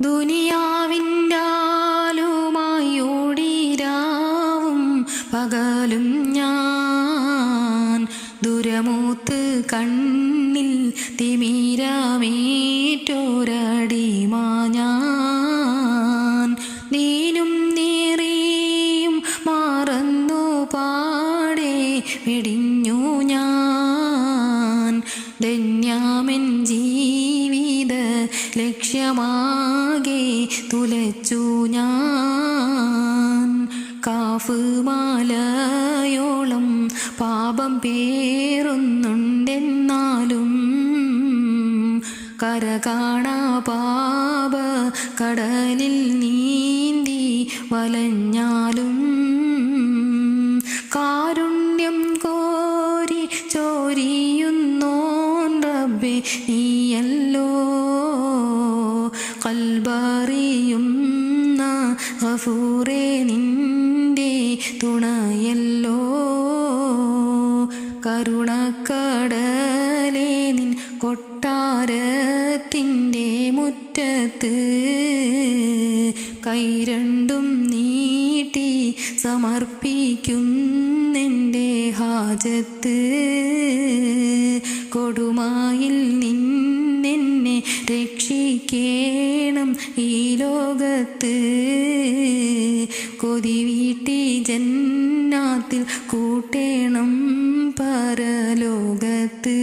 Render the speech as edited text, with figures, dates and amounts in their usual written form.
ദുനിയാവിൻ്റാലുമായി ഓടിരാവും പകലും ഞാൻ ദുരമൂത്ത് കണ്ണിൽ തിമിരമേറ്റോരടിമ ഞാൻ നീനും നീറിയും മറന്നു പാടെ വെടിഞ്ഞു ഞാൻ ധന്യാമെൻ ജീവിത ലക്ഷ്യമാകെ തുലച്ചു ഞാൻ കാഫ് മാലയോളം പാപം പേറുന്നുണ്ടെന്നാലും കര കാണാ പാപ കടലിൽ നീന്തി വലഞ്ഞാലും കാരുണ്യം കോരി ചോരിയുന്നോൻ റബ്ബേ നീയല്ലോ ഖൽബറിയുന്ന ഗഫൂറേ നിന്റെ തുണയല്ലോ കരുണക്കടലേ നിൻ കൊട്ടാരത്തിൻ്റെ മുറ്റത്ത് കൈ രണ്ടും നീട്ടി സമർപ്പിക്കുന്നെൻ്റെ ഹാജത്ത് കൊടുമായിൽ നിന്നെന്നെ രക്ഷിക്കേണം ഈ ലോകത്ത് കൊതി വീട്ടി ജന്നാത്തിൽ കൂട്ടേണം പരലോകത്ത്.